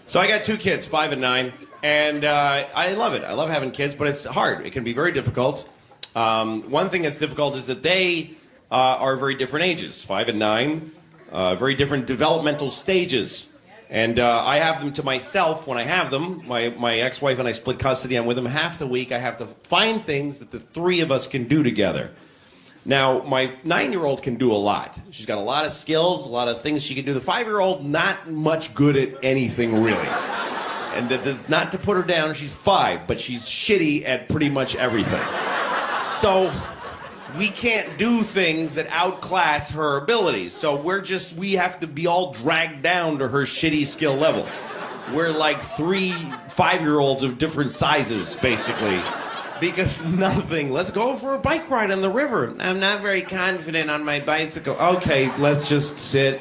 So I got 2 kids, 5 and 9, and I love it. I love having kids, but it's hard. It can be very difficult. One thing that's difficult is that they are very different ages, 5 and 9, very different developmental stages. And I have them to myself when I have them. My ex-wife and I split custody. I'm with them half the week. I have to find things that the 3 of us can do together. Now, my 9-year-old can do a lot. She's got a lot of skills, a lot of things she can do. The 5-year-old, not much good at anything, really. And that is not to put her down. She's 5, but she's shitty at pretty much everything. So we can't do things that outclass her abilities. So we have to be all dragged down to her shitty skill level. We're like 3 5-year-olds of different sizes, basically. Because nothing. Let's go for a bike ride on the river. I'm not very confident on my bicycle. Okay, let's just sit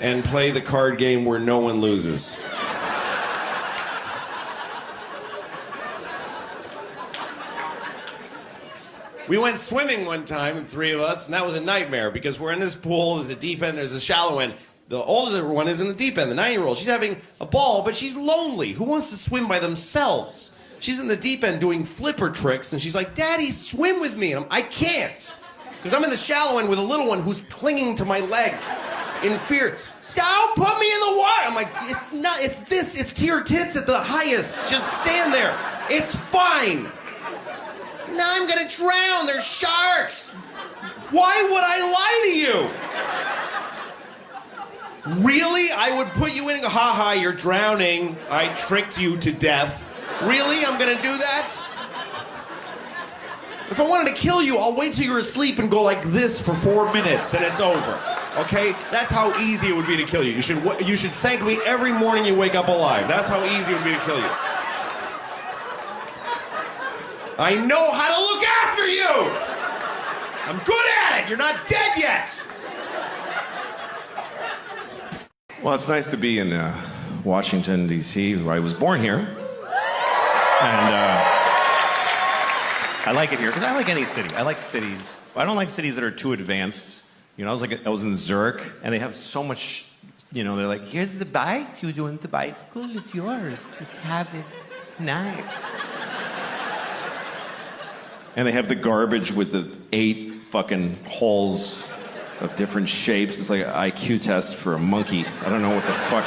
and play the card game where no one loses. We went swimming one time, the 3 of us, and that was a nightmare because we're in this pool, there's a deep end, there's a shallow end. The older one is in the deep end, the 9-year-old. She's having a ball, but she's lonely. Who wants to swim by themselves? She's in the deep end doing flipper tricks, and she's like, Daddy, swim with me. And I can't, because I'm in the shallow end with a little one who's clinging to my leg in fear. Don't put me in the water. I'm like, it's to your tits at the highest. Just stand there. It's fine. No, I'm gonna drown. There's sharks. Why would I lie to you? Really? I would put you in and go, ha ha, you're drowning. I tricked you to death. Really? I'm gonna do that? If I wanted to kill you, I'll wait till you're asleep and go like this for 4 minutes and it's over. Okay? That's how easy it would be to kill you. You should thank me every morning you wake up alive. That's how easy it would be to kill you. I know how to look after you! I'm good at it! You're not dead yet! Well, it's nice to be in Washington, D.C., where I was born here. And I like it here, because I like any city. I like cities. I don't like cities that are too advanced. You know, I was in Zurich, and they have so much, they're like, here's the bike, you doing the bicycle, it's yours. Just have it, it's nice. And they have the garbage with the 8 fucking holes of different shapes. It's like an IQ test for a monkey. I don't know what the fuck.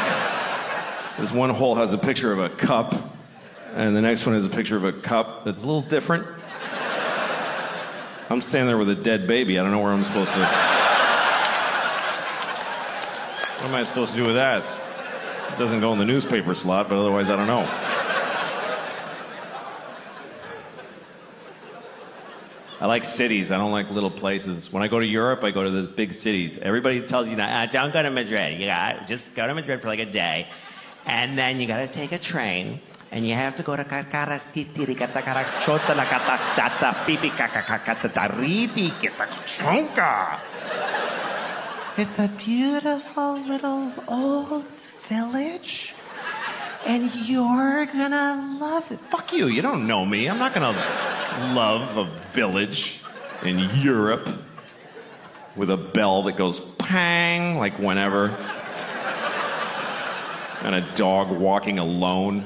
This one hole has a picture of a cup, and the next one has a picture of a cup that's a little different. I'm standing there with a dead baby. I don't know where I'm supposed to... What am I supposed to do with that? It doesn't go in the newspaper slot, but otherwise I don't know. I like cities. I don't like little places. When I go to Europe, I go to the big cities. Everybody tells you, don't go to Madrid. You got just go to Madrid for like a day. And then you got to take a train. And you have to go to It's a beautiful little old village. And you're gonna love it. Fuck you, you don't know me. I'm not gonna love a village in Europe with a bell that goes pang, like whenever. And a dog walking alone.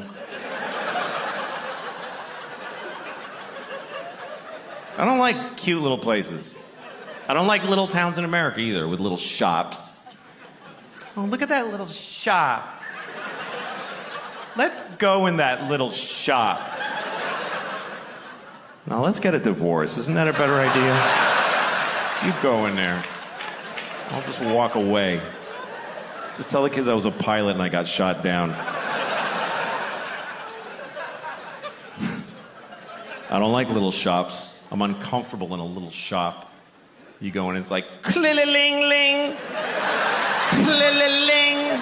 I don't like cute little places. I don't like little towns in America either, with little shops. Oh, look at that little shop. Let's go in that little shop. Now let's get a divorce. Isn't that a better idea? You go in there. I'll just walk away. Just tell the kids I was a pilot and I got shot down. I don't like little shops. I'm uncomfortable in a little shop. You go in and it's like, clill-a-ling-ling, clill-a-ling.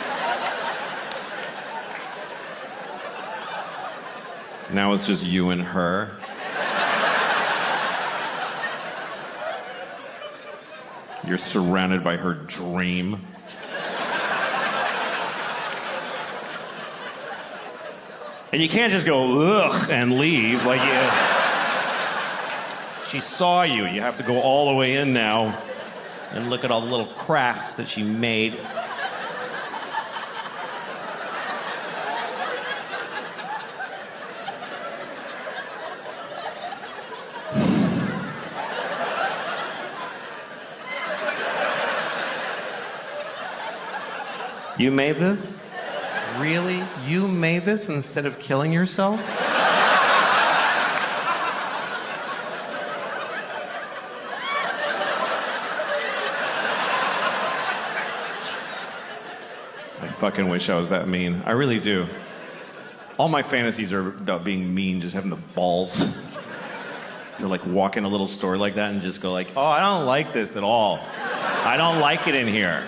Now it's just you and her. You're surrounded by her dream. And you can't just go, ugh, and leave. Like, she saw you. You have to go all the way in now and look at all the little crafts that she made. You made this? Really? You made this instead of killing yourself? I fucking wish I was that mean. I really do. All my fantasies are about being mean, just having the balls to like walk in a little store like that and just go like, oh, I don't like this at all. I don't like it in here.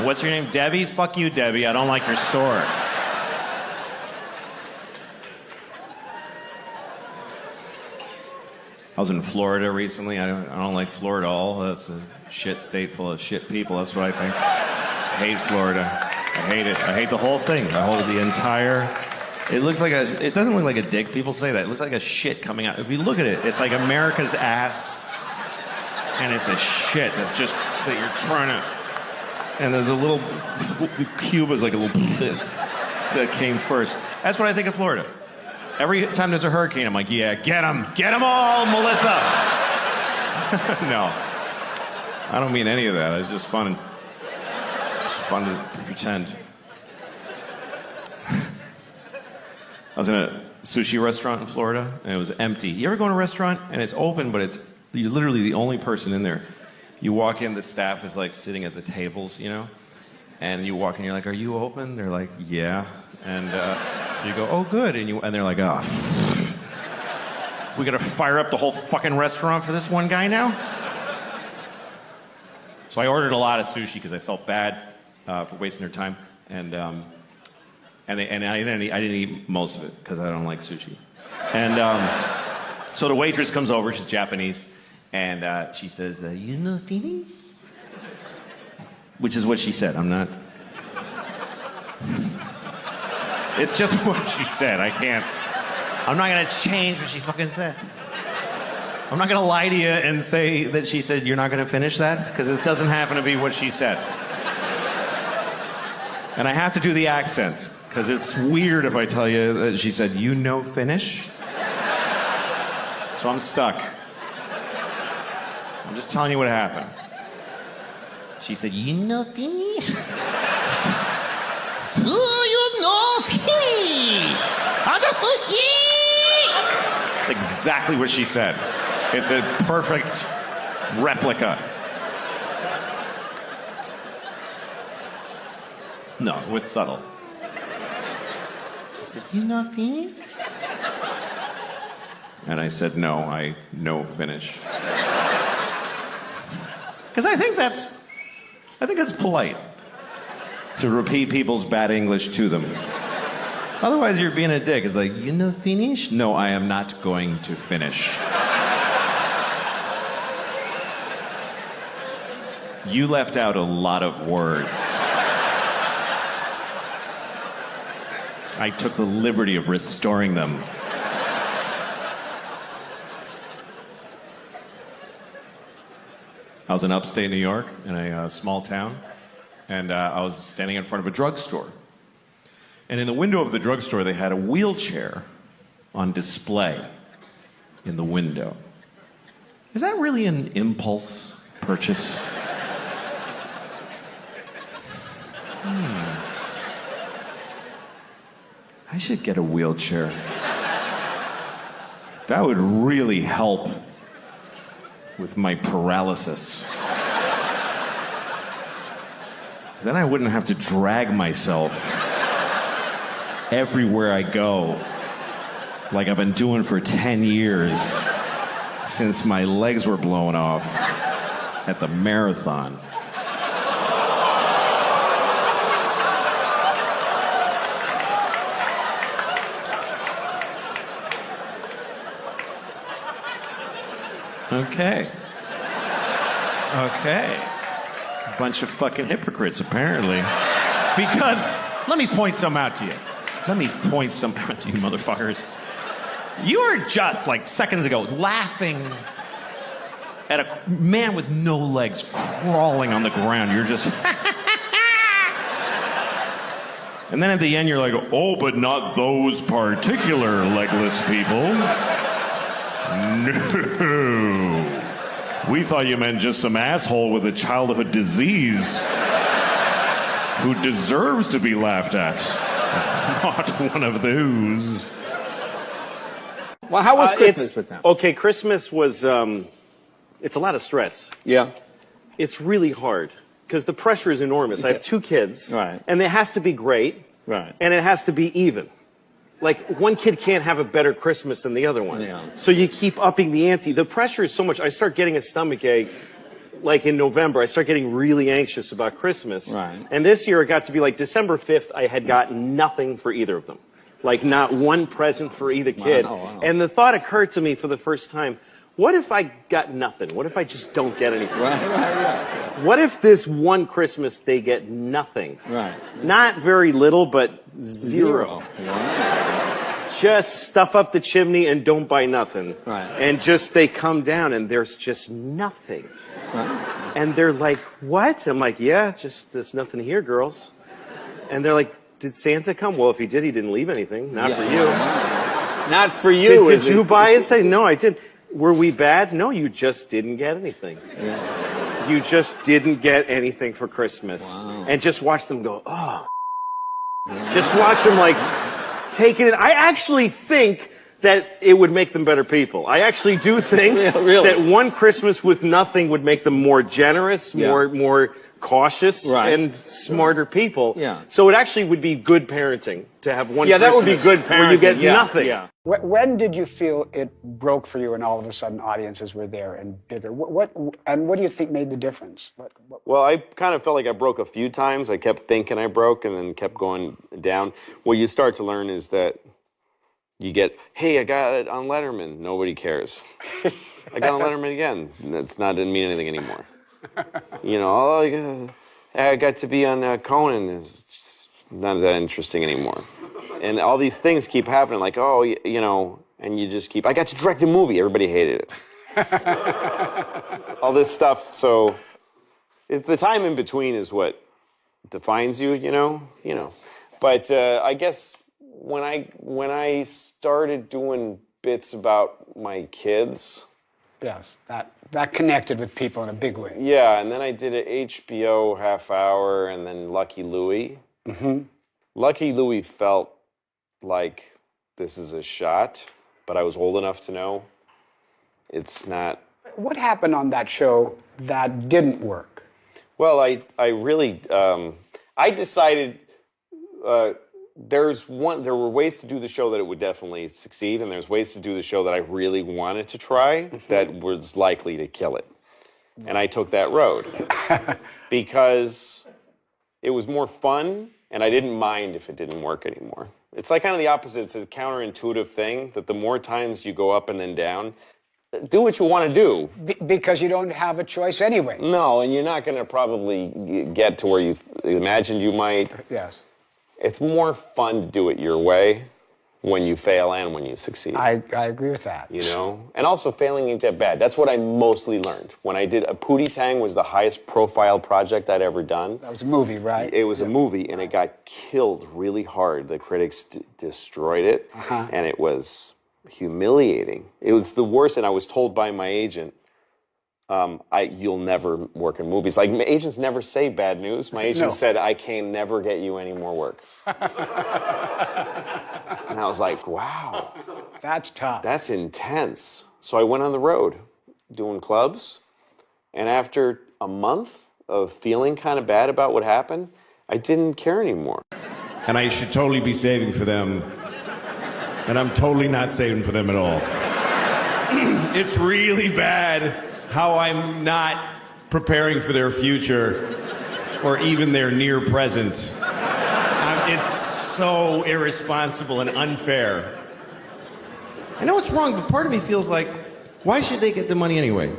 What's your name, Debbie? Fuck you, Debbie. I don't like your store. I was in Florida recently. I don't like Florida at all. That's a shit state full of shit people. That's what I think. I hate Florida. I hate it. I hate the whole thing. The entire. It looks like it doesn't look like a dick. People say that. It looks like a shit coming out. If you look at it, it's like America's ass. And it's a shit that's just that you're trying to. And there's a little. Cuba's like a little. That came first. That's what I think of Florida. Every time there's a hurricane, I'm like, yeah, get them all, Melissa. No, I don't mean any of that. It's just fun. It's fun to pretend. I was in a sushi restaurant in Florida, and it was empty. You ever go in a restaurant and it's open, but you're literally the only person in there. You walk in, the staff is like sitting at the tables, you know, and you walk in, you're like, "Are you open?" They're like, "Yeah," and you go, "Oh, good," and they're like, "Oh, we gotta fire up the whole fucking restaurant for this one guy now." So I ordered a lot of sushi because I felt bad for wasting their time, and I didn't eat most of it because I don't like sushi. And so the waitress comes over. She's Japanese, and she says, "You know Finnish?" Which is what she said. I'm not. It's just what she said. I'm not gonna change what she fucking said. I'm not gonna lie to you and say that she said you're not gonna finish that, because it doesn't happen to be what she said. And I have to do the accent, because it's weird if I tell you that she said, "You know Finnish?" So I'm stuck. I'm just telling you what happened. She said, "You know Finnish?" "Do you know Finnish?" It's exactly what she said. It's a perfect replica. No, it was subtle. She said, "You know Finnish?" And I said, "No, I know Finnish." Because I think that's polite to repeat people's bad English to them. Otherwise, you're being a dick. It's like, "You know Finnish?" "No, I am not going to finish." You left out a lot of words. I took the liberty of restoring them. I was in upstate New York in a small town, and I was standing in front of a drugstore. And in the window of the drugstore, they had a wheelchair on display in the window. Is that really an impulse purchase? I should get a wheelchair. That would really help with my paralysis. Then I wouldn't have to drag myself everywhere I go, like I've been doing for 10 years since my legs were blown off at the marathon. Okay. A bunch of fucking hypocrites, apparently. Because, let me point some out to you. Motherfuckers. You were just, like, seconds ago, laughing at a man with no legs crawling on the ground. You're just... And then at the end, you're like, "Oh, but not those particular legless people." No. We thought you meant just some asshole with a childhood disease. who deserves to be laughed at. Not one of those. Well, how was Christmas with them? Okay, Christmas was, it's a lot of stress. Yeah. It's really hard because the pressure is enormous. I have 2 kids. Right. And it has to be great. Right. And it has to be even. Like, one kid can't have a better Christmas than the other one. Yeah. So you keep upping the ante. The pressure is so much. I start getting a stomach ache, like in November. I start getting really anxious about Christmas. Right. And this year it got to be like December 5th, I had got nothing for either of them. Like, not one present for either kid. Wow. And the thought occurred to me for the first time, what if I got nothing? What if I just don't get anything? Right. What if this one Christmas they get nothing? Right. Not very little, but zero. Right. Just stuff up the chimney and don't buy nothing. Right. And just they come down and there's just nothing. Right. And they're like, what? I'm like, yeah, just there's nothing here, girls. And they're like, did Santa come? Well, if he did, he didn't leave anything. Not for you. Not for you. Did you buy it? Say, no, I didn't. Were we bad? No, you just didn't get anything. Yeah. You just didn't get anything for Christmas. Wow. And just watch them go, oh. Just watch them like take it in. I actually think that it would make them better people. I actually do think really? that one Christmas with nothing would make them more generous, more cautious, Right. and smarter people. Yeah. So it actually would be good parenting to have one Yeah, that would be Christmas good parenting. where you get Yeah, nothing. yeah. When did you feel it broke for you and all of a sudden audiences were there and bigger? What do you think made the difference? Well, I kind of felt like I broke a few times. I kept thinking I broke and then kept going down. What you start to learn is that you get, hey, I got it on Letterman. Nobody cares. I got on Letterman again. Didn't mean anything anymore. You know, oh, I got to be on Conan. It's just not that interesting anymore. And all these things keep happening, like, oh, you know, and you just keep, I got to direct a movie. Everybody hated it. All this stuff. So the time in between is what defines you, you know. But I guess when I started doing bits about my kids. Yes, that connected with people in a big way. Yeah, and then I did an HBO half hour and then Lucky Louie. Mm-hmm. Lucky Louie felt like this is a shot, but I was old enough to know it's not. What happened on that show that didn't work? Well, I really, I decided there were ways to do the show that it would definitely succeed, and there's ways to do the show that I really wanted to try that was likely to kill it. And I took that road because it was more fun, and I didn't mind if it didn't work anymore. It's like kind of the opposite. It's a counterintuitive thing that the more times you go up and then down, do what you want to do. Because you don't have a choice anyway. No, and you're not going to probably get to where you imagined you might. Yes. It's more fun to do it your way when you fail and when you succeed. I agree with that. You know? And also failing ain't that bad. That's what I mostly learned. When I did Pootie Tang was the highest profile project I'd ever done. That was a movie, right? It was a movie, and it got killed really hard. The critics destroyed it, and it was humiliating. It was the worst, and I was told by my agent, you'll never work in movies. Like, my agents never say bad news. My agent said, I can never get you any more work. And I was like, wow. That's tough. That's intense. So I went on the road doing clubs, and after a month of feeling kind of bad about what happened, I didn't care anymore. And I should totally be saving for them. And I'm totally not saving for them at all. It's really bad how I'm not preparing for their future or even their near present. It's so irresponsible and unfair. I know it's wrong, but part of me feels like, why should they get the money anyway?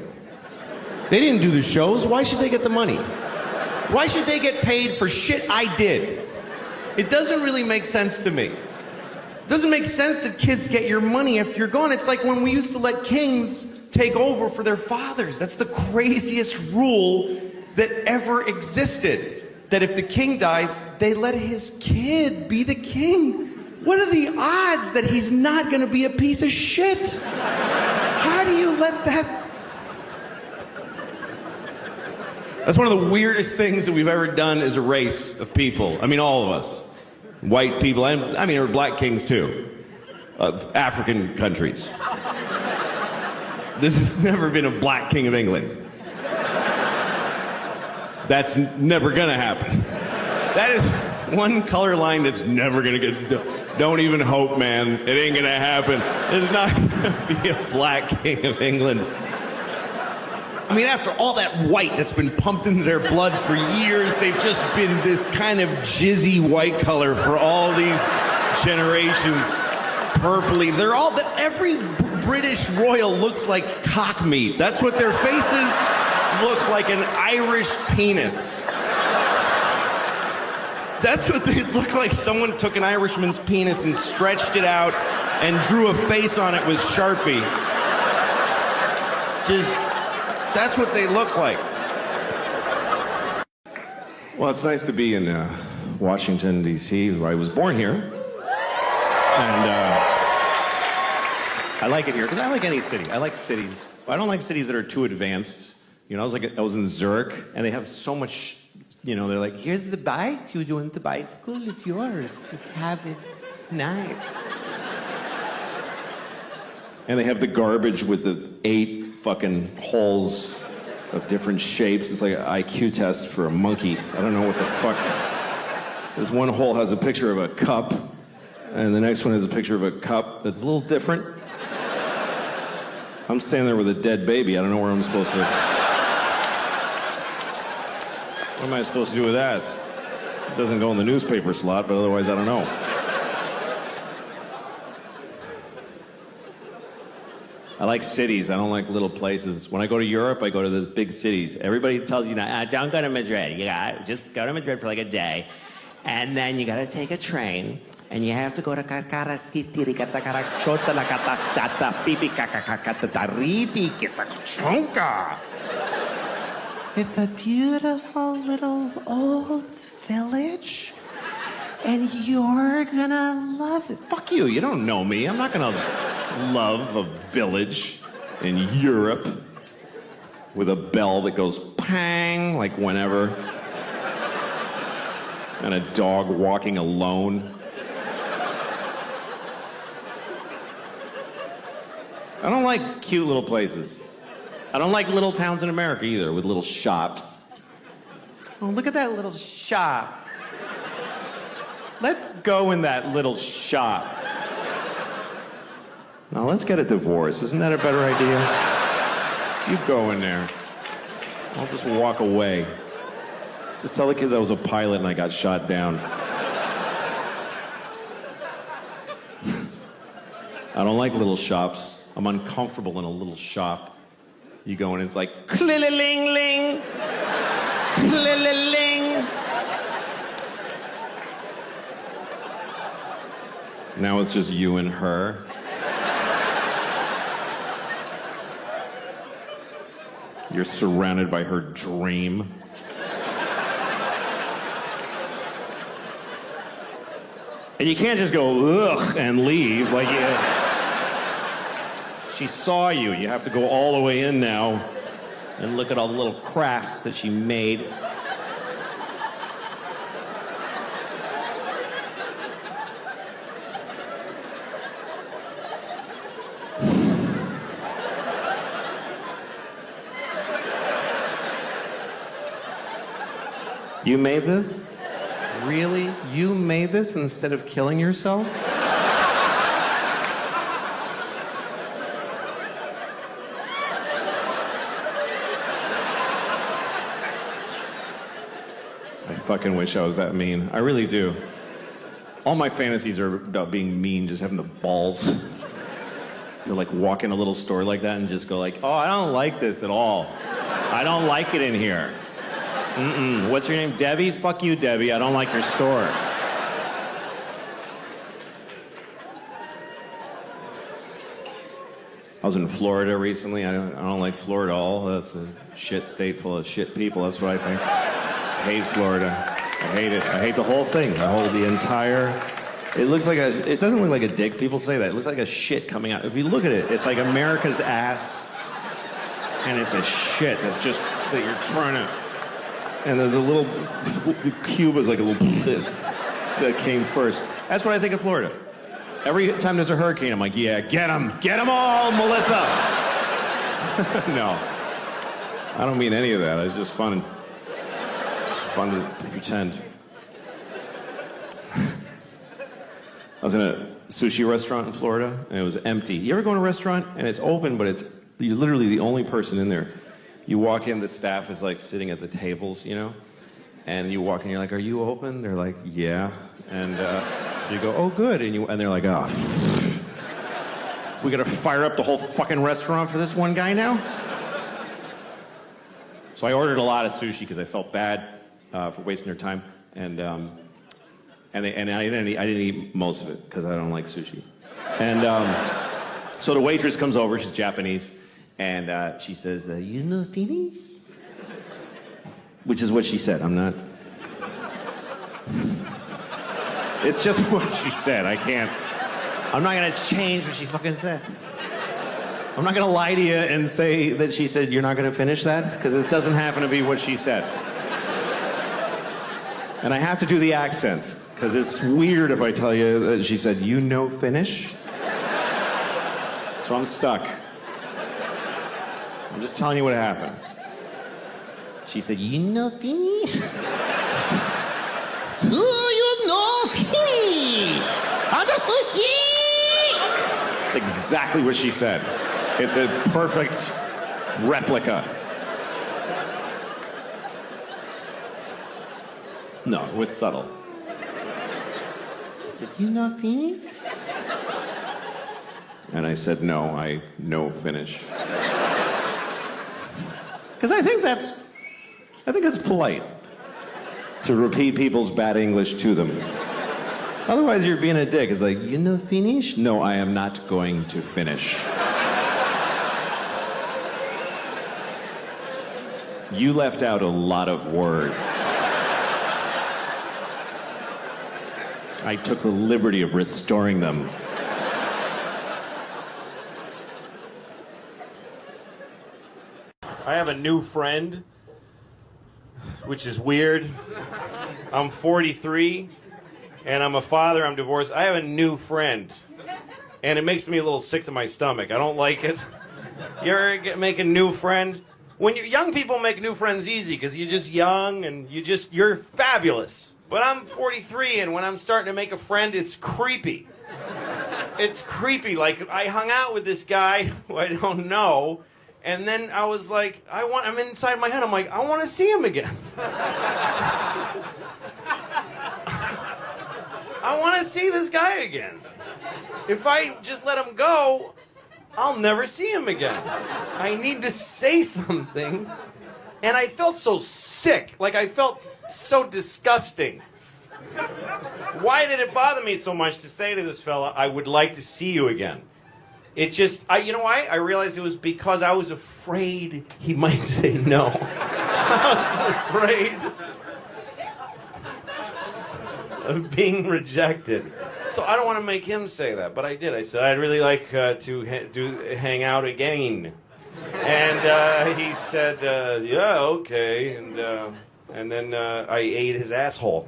They didn't do the shows. Why should they get the money? Why should they get paid for shit I did? It doesn't really make sense to me. It doesn't make sense that kids get your money after you're gone. It's like when we used to let kings take over for their fathers. That's the craziest rule that ever existed. That if the king dies, they let his kid be the king. What are the odds that he's not going to be a piece of shit? How do you let that... That's one of the weirdest things that we've ever done as a race of people. I mean, all of us. White people, and I mean, there were black kings too. Of African countries. There's never been a black king of England. That's never gonna happen. That is one color line that's never gonna get. Don't even hope, man. It ain't gonna happen. There's not gonna be a black king of England. I mean, after all that white that's been pumped into their blood for years, they've just been this kind of jizzy white color for all these generations. Purpley. They're all, every British royal looks like cock meat. That's what their faces look like, an Irish penis. That's what they look like. Someone took an Irishman's penis and stretched it out and drew a face on it with Sharpie. Just, that's what they look like. Well, it's nice to be in Washington, D.C., where I was born here. And I like it here, because I like any city. I like cities. I don't like cities that are too advanced. You know, I was in Zurich, and they have so much, you know, they're like, here's the bike, you want the bicycle, it's yours, just have it, it's nice. And they have the garbage with the 8 fucking holes of different shapes. It's like an IQ test for a monkey. I don't know what the fuck. This one hole has a picture of a cup, and the next one has a picture of a cup that's a little different. I'm standing there with a dead baby. I don't know where I'm supposed to... What am I supposed to do with that? It doesn't go in the newspaper slot, but otherwise I don't know. I like cities. I don't like little places. When I go to Europe, I go to the big cities. Everybody tells you, don't go to Madrid. Just go to Madrid for like a day. And then you got to take a train. And you have to go to It's a beautiful little old village, and you're gonna love it. Fuck you. You don't know me. I'm not gonna love a village in Europe with a bell that goes pang, like whenever. And a dog walking alone. I don't like cute little places. I don't like little towns in America either, with little shops. Oh, look at that little shop. Let's go in that little shop. Now let's get a divorce. Isn't that a better idea? You go in there. I'll just walk away. Just tell the kids I was a pilot and I got shot down. I don't like little shops. I'm uncomfortable in a little shop. You go in and it's like, clill-a-ling-ling, clill-a-ling. Now it's just you and her. You're surrounded by her dream. And you can't just go, ugh, and leave. Like, she saw you. You have to go all the way in now and look at all the little crafts that she made. You made this? Really? You made this instead of killing yourself? I fucking wish I was that mean. I really do. All my fantasies are about being mean, just having the balls to like walk in a little store like that and just go like, oh, I don't like this at all. I don't like it in here. Mm-mm. What's your name? Debbie? Fuck you, Debbie. I don't like your store. I was in Florida recently. I don't like Florida at all. That's a shit state full of shit people. That's what I think. I hate Florida. I hate it. I hate the whole thing. The entire... It looks like it doesn't look like a dick. People say that. It looks like a shit coming out. If you look at it, it's like America's ass. And it's a shit that's just, that you're trying to And there's a little, the cube was like a little that came first. That's what I think of Florida. Every time there's a hurricane, I'm like, yeah, get them all, Melissa. No, I don't mean any of that. It's just fun. It's fun to pretend. I was in a sushi restaurant in Florida, and it was empty. You ever go in a restaurant, and it's open, but you're literally the only person in there. You walk in, the staff is like sitting at the tables, you know? And you walk in, you're like, are you open? They're like, yeah. And you go, oh, good. And they're like, oh, we gotta fire up the whole fucking restaurant for this one guy now? So I ordered a lot of sushi because I felt bad for wasting their time. And I didn't eat most of it because I don't like sushi. And so the waitress comes over, she's Japanese, and she says, you know Finnish? Which is what she said. I'm not. It's just what she said. I'm not gonna change what she fucking said. I'm not gonna lie to you and say that she said you're not gonna finish that, because it doesn't happen to be what she said. And I have to do the accent, because it's weird if I tell you that she said, you know Finnish? So I'm stuck. I'm just telling you what happened. She said, you know Finnish? Do you know Finnish? It's exactly what she said. It's a perfect replica. No, it was subtle. She said, you know Finnish? And I said, no, I know Finnish. Because I think that's polite, to repeat people's bad English to them. Otherwise, you're being a dick. It's like, you know Finnish? No, I am not going to finish. You left out a lot of words. I took the liberty of restoring them. I have a new friend, which is weird. I'm 43, and I'm a father. I'm divorced. I have a new friend, and it makes me a little sick to my stomach. I don't like it. You ever make a new friend? Young people make new friends easy because you're just young and you're fabulous. But I'm 43, and when I'm starting to make a friend, it's creepy. It's creepy. Like, I hung out with this guy who I don't know, and then I was like, I'm inside my head, I'm like, I want to see him again. I want to see this guy again. If I just let him go, I'll never see him again. I need to say something. And I felt so sick. Like, I felt so disgusting. Why did it bother me so much to say to this fella, I would like to see you again? It just, you know why? I realized it was because I was afraid he might say no. I was afraid of being rejected. So I don't want to make him say that, but I did. I said, I'd really like to hang out again. And he said, yeah, okay. And then I ate his asshole.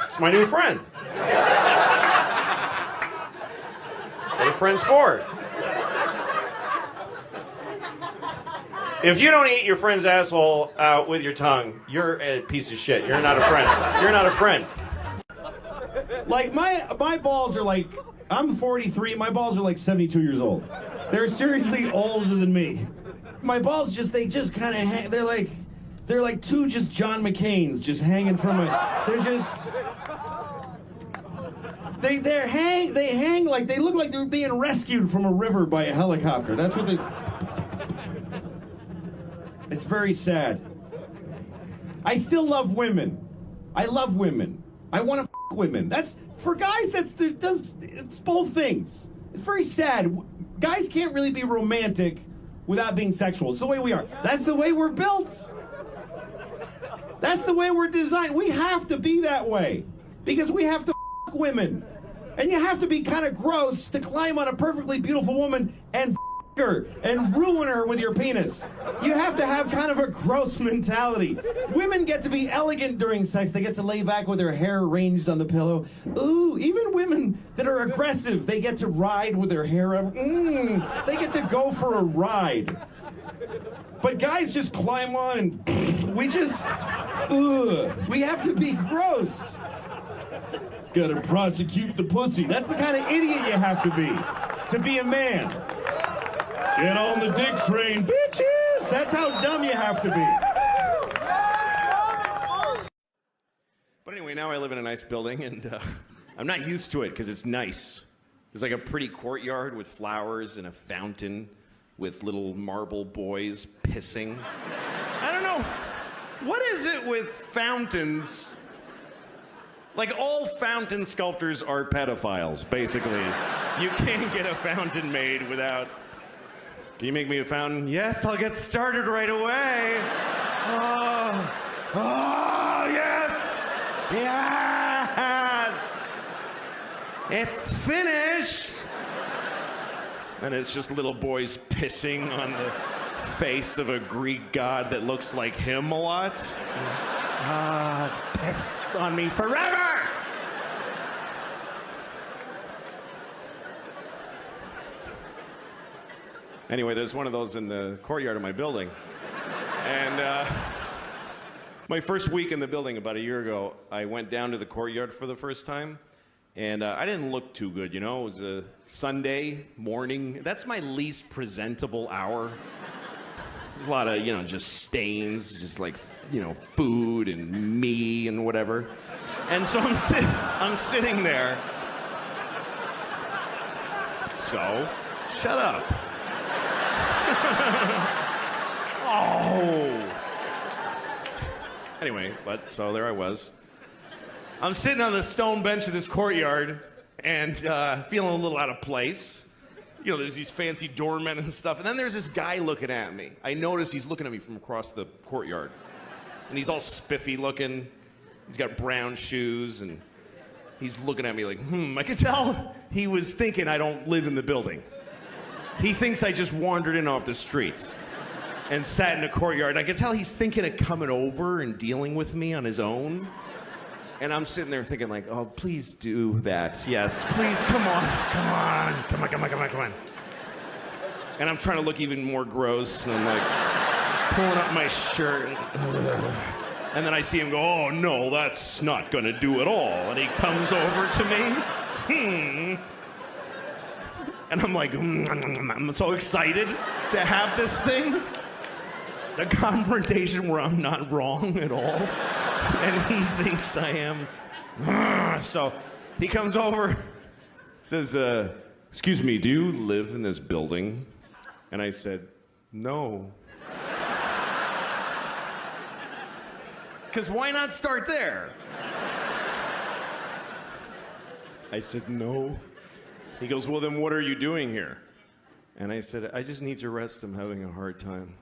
It's my new friend. What are friends for? If you don't eat your friend's asshole out with your tongue, you're a piece of shit. You're not a friend. You're not a friend. Like, my balls are like, I'm 43, my balls are like 72 years old. They're seriously older than me. My balls they just kind of hang, they're like two just John McCains just hanging from they're just, they hang like, they look like they're being rescued from a river by a helicopter. That's what it's very sad. I still love women. I love women. I want to women. That's, for guys, it's both things. It's very sad. Guys can't really be romantic without being sexual. It's the way we are. That's the way we're built. That's the way we're designed. We have to be that way because we have to women. And you have to be kind of gross to climb on a perfectly beautiful woman and her and ruin her with your penis. You have to have kind of a gross mentality. Women get to be elegant during sex. They get to lay back with their hair arranged on the pillow. Ooh, even women that are aggressive, they get to ride with their hair up. They get to go for a ride. But guys just climb on and we have to be gross. Gotta prosecute the pussy. That's the kind of idiot you have to be a man. Get on the dick train, bitches! That's how dumb you have to be. But anyway, now I live in a nice building, and I'm not used to it because it's nice. There's like a pretty courtyard with flowers and a fountain with little marble boys pissing. I don't know. What is it with fountains? Like, all fountain sculptors are pedophiles, basically. You can't get a fountain made without... Can you make me a fountain? Yes, I'll get started right away. Oh, yes! Yes! It's finished! And it's just little boys pissing on the face of a Greek god that looks like him a lot. It's piss on me forever! Anyway, there's one of those in the courtyard of my building. And my first week in the building about a year ago, I went down to the courtyard for the first time. And I didn't look too good, you know? It was a Sunday morning. That's my least presentable hour. There's a lot of, just stains, just like, food and me and whatever. And so I'm sitting there. So, shut up. Oh. Anyway, so there I was. I'm sitting on the stone bench of this courtyard and feeling a little out of place. There's these fancy doormen and stuff. And then there's this guy looking at me. I notice he's looking at me from across the courtyard. And he's all spiffy looking. He's got brown shoes and he's looking at me like, I could tell he was thinking I don't live in the building. He thinks I just wandered in off the street and sat in the courtyard. I could tell he's thinking of coming over and dealing with me on his own. And I'm sitting there thinking like, oh, please do that. Yes, please, come on. And I'm trying to look even more gross. And I'm like pulling up my shirt. And then I see him go, oh, no, that's not going to do at all. And he comes over to me. And I'm like, I'm so excited to have this thing. The confrontation where I'm not wrong at all. And he thinks I am. So he comes over, says, excuse me, do you live in this building? And I said, no. Because why not start there? I said, no. He goes, well, then what are you doing here? And I said, I just need your rest. I'm having a hard time.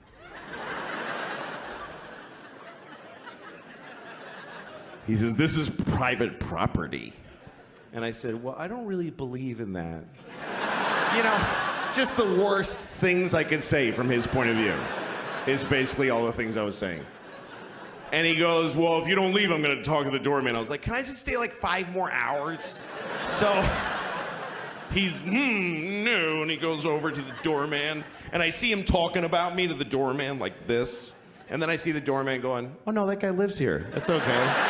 He says, this is private property. And I said, well, I don't really believe in that. Just the worst things I could say from his point of view is basically all the things I was saying. And he goes, well, if you don't leave, I'm going to talk to the doorman. I was like, can I just stay like 5 more hours? So he's, no, and he goes over to the doorman. And I see him talking about me to the doorman like this. And then I see the doorman going, oh, no, that guy lives here. That's okay.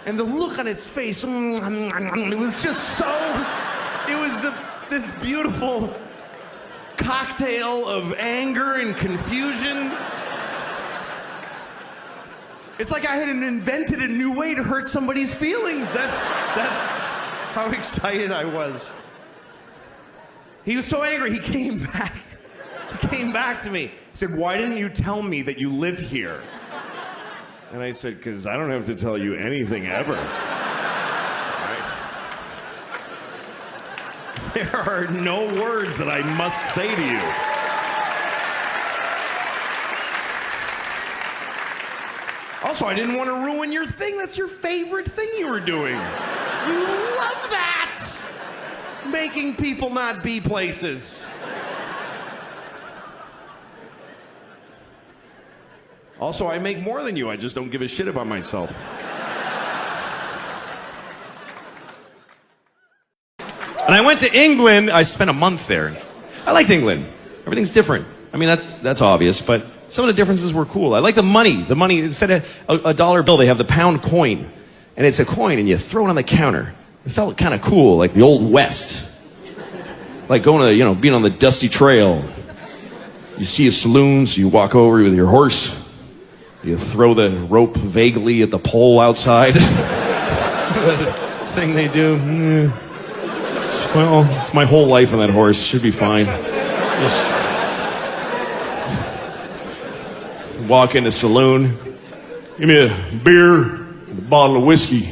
And the look on his face, it was just so, it was this beautiful cocktail of anger and confusion. It's like I had invented a new way to hurt somebody's feelings. That's how excited I was. He was so angry, he came back. He came back to me. He said, why didn't you tell me that you live here? And I said, because I don't have to tell you anything ever. Right? There are no words that I must say to you. Also, I didn't want to ruin your thing. That's your favorite thing you were doing. You love that! Making people not be places. Also, I make more than you. I just don't give a shit about myself. And I went to England. I spent a month there. I liked England. Everything's different. I mean, that's obvious, but some of the differences were cool. I like the money. The money, instead of a dollar bill, they have the pound coin. And it's a coin, and you throw it on the counter. It felt kind of cool, like the old West. Like going to, being on the dusty trail. You see a saloon, so you walk over with your horse. You throw the rope vaguely at the pole outside. The thing they do. Well, it's my whole life on that horse. Should be fine. Just walk in the saloon. Give me a beer, and a bottle of whiskey,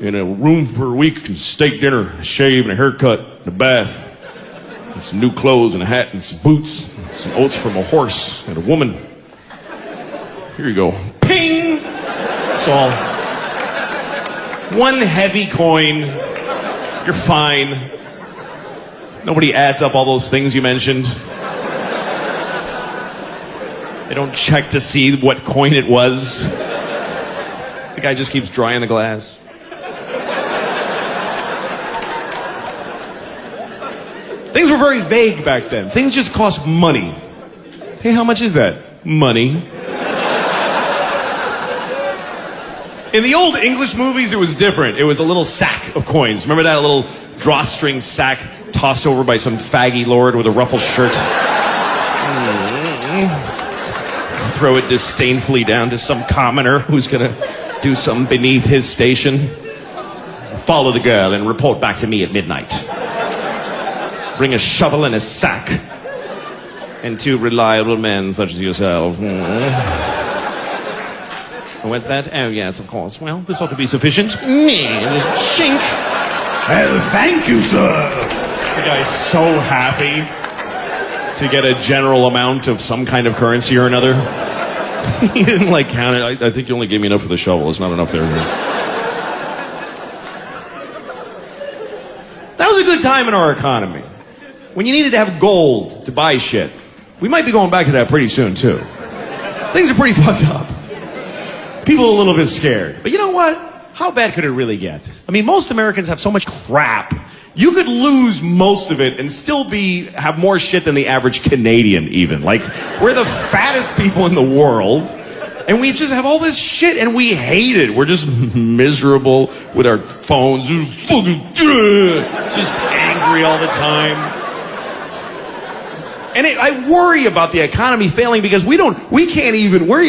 and a room for a week, and steak dinner, a shave, and a haircut, and a bath, and some new clothes, and a hat, and some boots, and some oats from a horse, and a woman. Here you go. Ping! That's all. One heavy coin. You're fine. Nobody adds up all those things you mentioned. They don't check to see what coin it was. The guy just keeps drying the glass. Things were very vague back then. Things just cost money. Hey, how much is that? Money. In the old English movies, it was different. It was a little sack of coins. Remember that little drawstring sack tossed over by some faggy lord with a ruffled shirt? Throw it disdainfully down to some commoner who's gonna do something beneath his station. Follow the girl and report back to me at midnight. Bring a shovel and a sack. And 2 reliable men such as yourself. What's that? Oh, yes, of course. Well, this ought to be sufficient. Just chink. Well, thank you, sir. The guy's so happy to get a general amount of some kind of currency or another. He didn't count it. I think you only gave me enough for the shovel. It's not enough there. That was a good time in our economy. When you needed to have gold to buy shit. We might be going back to that pretty soon, too. Things are pretty fucked up. People are a little bit scared. But you know what? How bad could it really get? I mean, most Americans have so much crap. You could lose most of it and still have more shit than the average Canadian, even. We're the fattest people in the world, and we just have all this shit, and we hate it. We're just miserable with our phones. Just angry all the time. And I worry about the economy failing because we're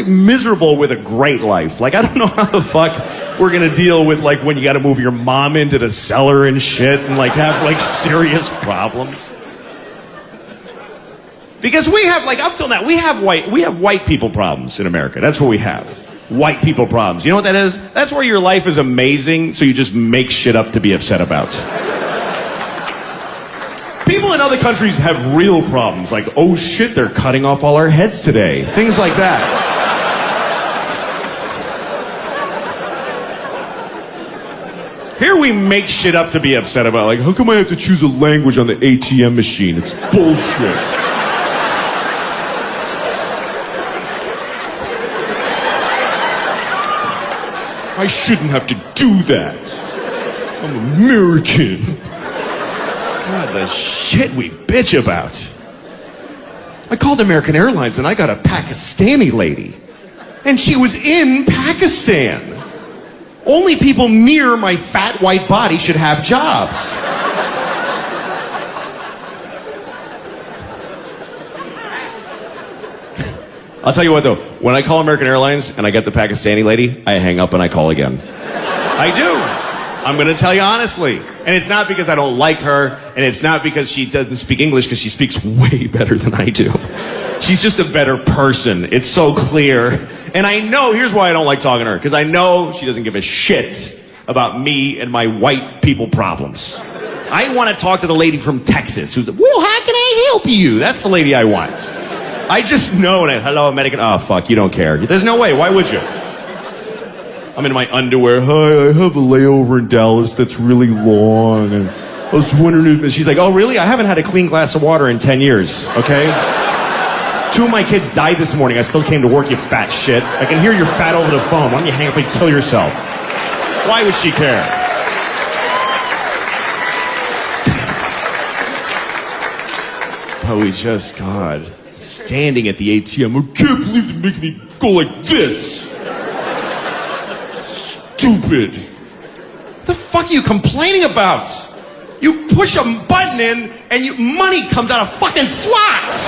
miserable with a great life. I don't know how the fuck we're gonna deal with when you gotta move your mom into the cellar and shit and have serious problems. Because we have up till now, we have white people problems in America. That's what we have. White people problems. You know what that is? That's where your life is amazing, so you just make shit up to be upset about. People in other countries have real problems, oh shit, they're cutting off all our heads today. Things like that. Here we make shit up to be upset about, how come I have to choose a language on the ATM machine? It's bullshit. I shouldn't have to do that. I'm American. God, the shit we bitch about. I called American Airlines and I got a Pakistani lady. And she was in Pakistan. Only people near my fat white body should have jobs. I'll tell you what though, when I call American Airlines and I get the Pakistani lady, I hang up and I call again. I do. I'm going to tell you honestly. And it's not because I don't like her, and it's not because she doesn't speak English, because she speaks way better than I do. She's just a better person. It's so clear. And I know, here's why I don't like talking to her, because I know she doesn't give a shit about me and my white people problems. I want to talk to the lady from Texas who's, well, how can I help you? That's the lady I want. I just know that, hello, American, oh, fuck, you don't care. There's no way, why would you? I'm in my underwear. Hi, I have a layover in Dallas that's really long, and I was wondering if... She's like, oh, really? I haven't had a clean glass of water in 10 years, okay? 2 of my kids died this morning. I still came to work, you fat shit. I can hear you're fat over the phone. Why don't you hang up and kill yourself? Why would she care? But we just, God, standing at the ATM. I can't believe they're making me go like this. Stupid. What the fuck are you complaining about? You push a button in and money comes out of fucking slots.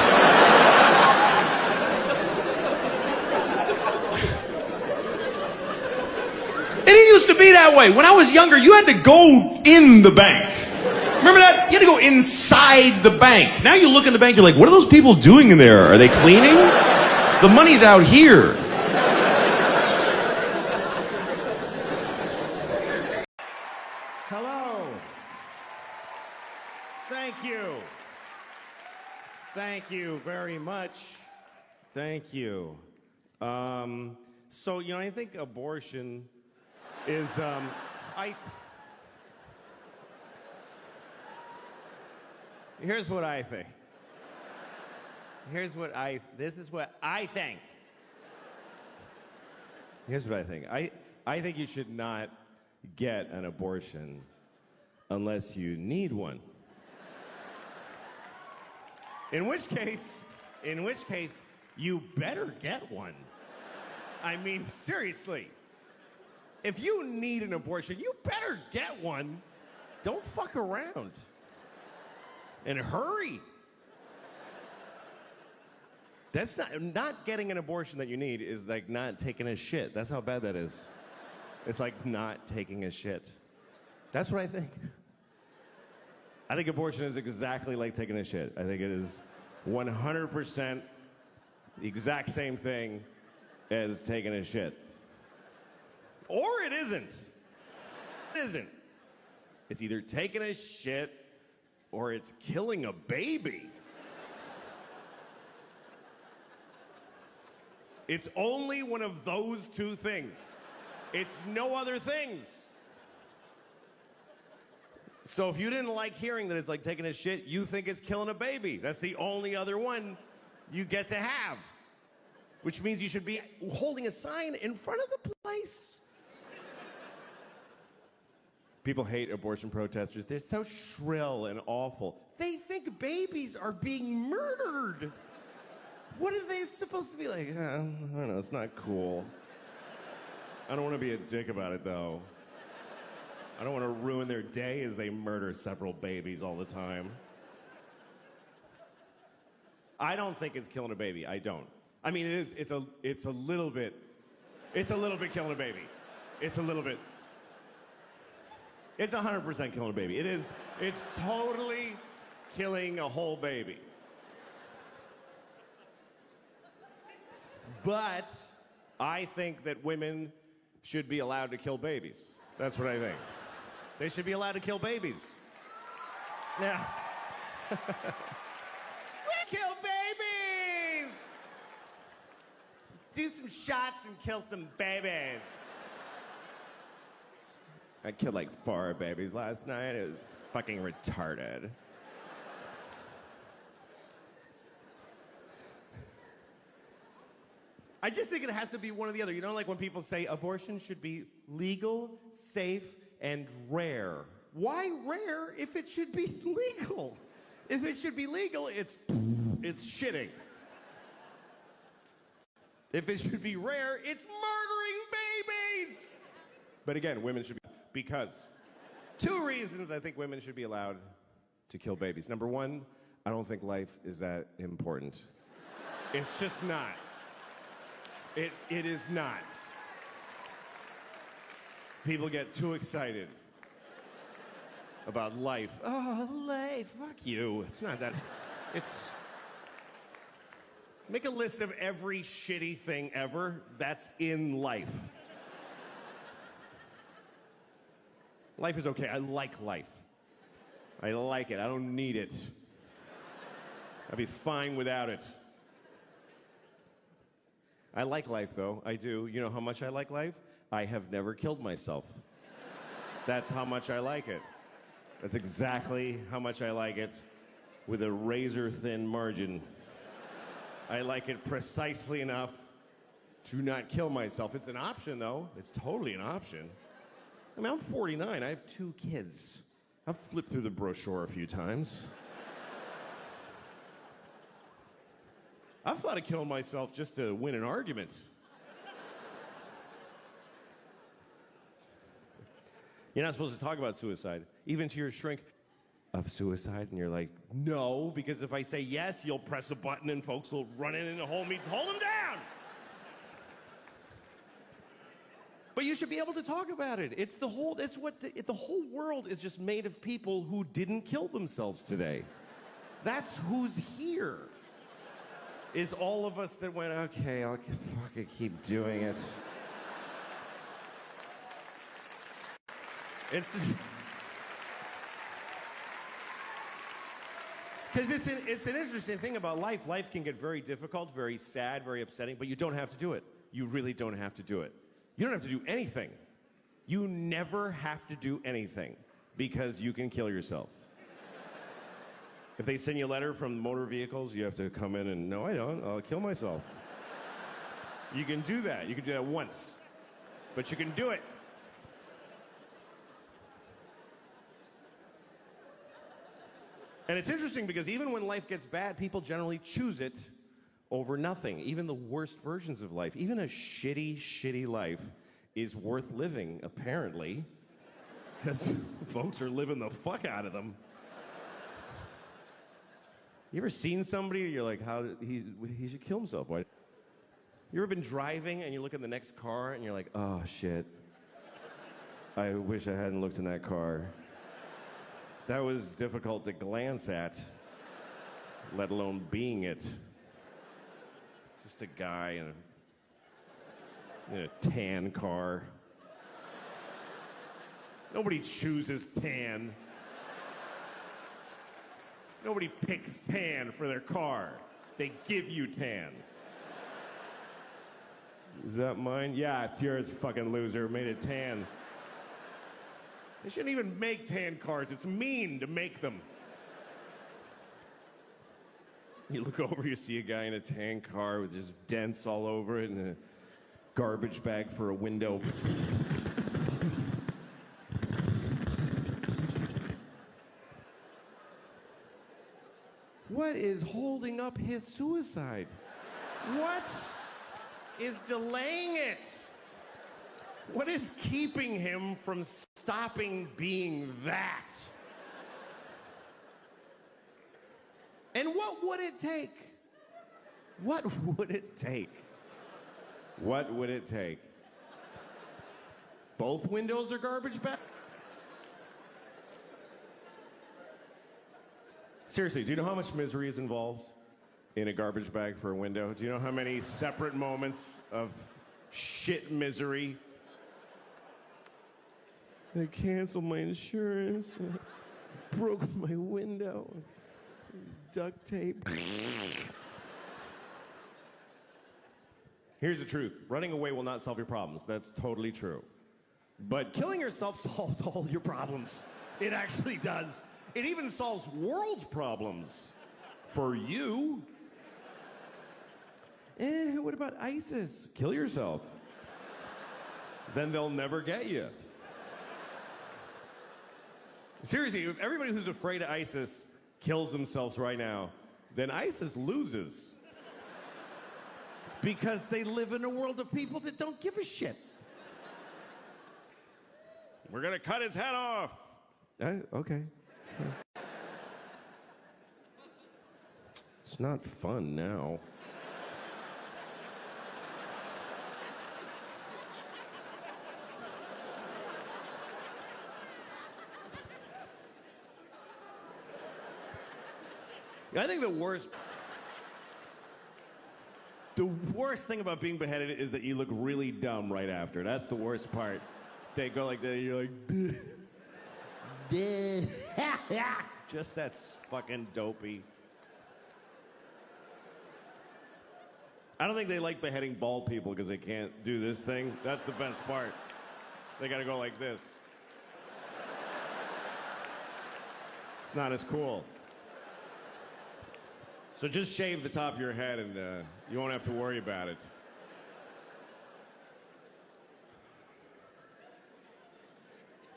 It didn't used to be that way. When I was younger, you had to go in the bank. Remember that? You had to go inside the bank. Now you look in the bank, you're like, what are those people doing in there? Are they cleaning? The money's out here. Hello. Thank you. Thank you very much. Thank you. So, I think abortion is, here's what I think. This is what I think. Here's what I think. I think you should not get an abortion unless you need one. In which case, you better get one. I mean, seriously. If you need an abortion, you better get one. Don't fuck around. And hurry. That's not getting an abortion that you need is like not taking a shit. That's how bad that is. It's like not taking a shit. That's what I think. I think abortion is exactly like taking a shit. I think it is 100% the exact same thing as taking a shit. Or it isn't. It isn't. It's either taking a shit or it's killing a baby. It's only one of those 2 things. It's no other things. So if you didn't like hearing that it's like taking a shit, you think it's killing a baby. That's the only other one you get to have. Which means you should be holding a sign in front of the place. People hate abortion protesters. They're so shrill and awful. They think babies are being murdered. What are they supposed to be like? I don't know, it's not cool. I don't want to be a dick about it, though. I don't want to ruin their day as they murder several babies all the time. I don't think it's killing a baby. I don't. I mean, it's a little bit killing a baby. It's a little bit. It's 100% killing a baby. It's totally killing a whole baby. But I think that women should be allowed to kill babies. That's what I think. They should be allowed to kill babies. Yeah. We kill babies! Do some shots and kill some babies. I killed like 4 babies last night. It was fucking retarded. I just think it has to be one or the other. You know, like when people say abortion should be legal, safe, and rare. Why rare if it should be legal? If it should be legal, it's shitting. If it should be rare, it's murdering babies. But again, women should be, because 2 reasons I think women should be allowed to kill babies. Number 1, I don't think life is that important. It's just not. It is not. People get too excited about life. Oh, life, fuck you. It's not that. It's. Make a list of every shitty thing ever that's in life. Life is okay. I like life. I like it. I don't need it. I'd be fine without it. I like life, though. I do. You know how much I like life? I have never killed myself. That's how much I like it. That's exactly how much I like it, with a razor-thin margin. I like it precisely enough to not kill myself. It's an option, though. It's totally an option. I mean, I'm 49. I have 2 kids. I've flipped through the brochure a few times. I've thought of killing myself just to win an argument. You're not supposed to talk about suicide, even to your shrink. Of suicide, and you're like, no, because if I say yes, you'll press a button and folks will run in and hold him down. But you should be able to talk about it. It's the whole world is just made of people who didn't kill themselves today. That's who's here. Is all of us that went, okay, I'll fucking keep doing it. It's because it's an interesting thing about life. Life can get very difficult, very sad, very upsetting, but you don't have to do it. You really don't have to do it. You don't have to do anything. You never have to do anything because you can kill yourself. If they send you a letter from motor vehicles, you have to come in and, no, I don't. I'll kill myself. You can do that. You can do that once. But you can do it. And it's interesting because even when life gets bad, people generally choose it over nothing. Even the worst versions of life, even a shitty, shitty life is worth living, apparently, because folks are living the fuck out of them. You ever seen somebody, you're like, he should kill himself. Why? You ever been driving and you look in the next car and you're like, oh shit, I wish I hadn't looked in that car. That was difficult to glance at, let alone being it. Just a guy in a tan car. Nobody chooses tan. Nobody picks tan for their car. They give you tan. Is that mine? Yeah, it's yours, fucking loser. Made it tan. They shouldn't even make tan cars. It's mean to make them. You look over, you see a guy in a tan car with just dents all over it and a garbage bag for a window. What is holding up his suicide? What is delaying it? What is keeping him from stopping being that? And what would it take? What would it take? What would it take? Both windows are garbage bags? Seriously, do you know how much misery is involved in a garbage bag for a window? Do you know how many separate moments of shit misery? They canceled my insurance, broke my window, duct tape. Here's the truth. Running away will not solve your problems. That's totally true. But killing yourself solves all your problems. It actually does. It even solves world's problems. For you. What about ISIS? Kill yourself. Then they'll never get you. Seriously, if everybody who's afraid of ISIS kills themselves right now, then ISIS loses. Because they live in a world of people that don't give a shit. We're gonna cut his head off. Okay. It's not fun now. I think the worst thing about being beheaded is that you look really dumb right after. That's the worst part. They go like that, you're like, just that's fucking dopey. I don't think they like beheading bald people because they can't do this thing. That's the best part. They gotta go like this. It's not as cool. So just shave the top of your head and you won't have to worry about it.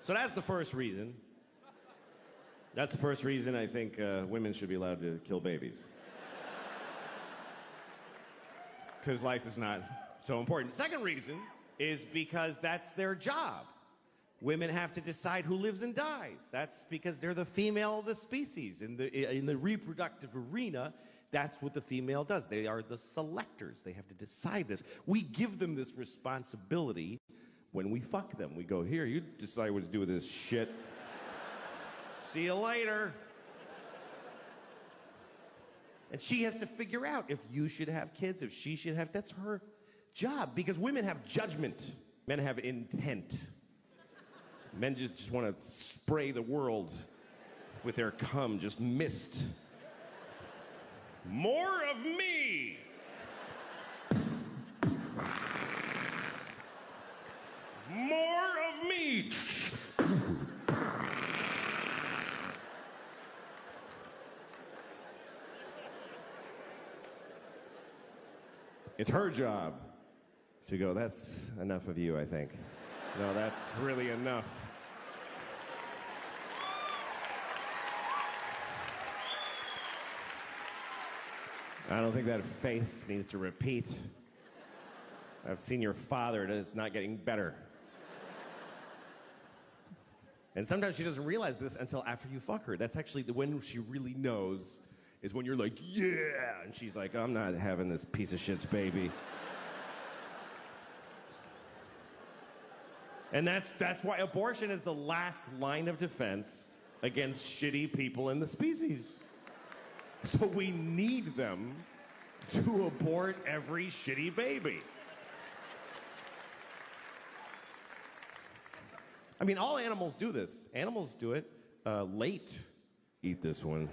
So that's the first reason. That's the first reason I think women should be allowed to kill babies. Because life is not so important. Second reason is because that's their job. Women have to decide who lives and dies. That's because they're the female of the species. In the reproductive arena, that's what the female does. They are the selectors. They have to decide this. We give them this responsibility when we fuck them. We go, here, you decide what to do with this shit. See you later. And she has to figure out if you should have kids, if she should have. That's her job. Because women have judgment. Men have intent. Men just want to spray the world with their cum, just mist. More of me! More of me! It's her job to go, that's enough of you, I think. No, that's really enough. I don't think that face needs to repeat. I've seen your father, and it's not getting better. And sometimes she doesn't realize this until after you fuck her. That's actually when she really knows, is when you're like, yeah! And she's like, I'm not having this piece of shit's baby. And that's why abortion is the last line of defense against shitty people in the species. So we need them to abort every shitty baby. I mean, all animals do this. Animals do it late. Eat this one.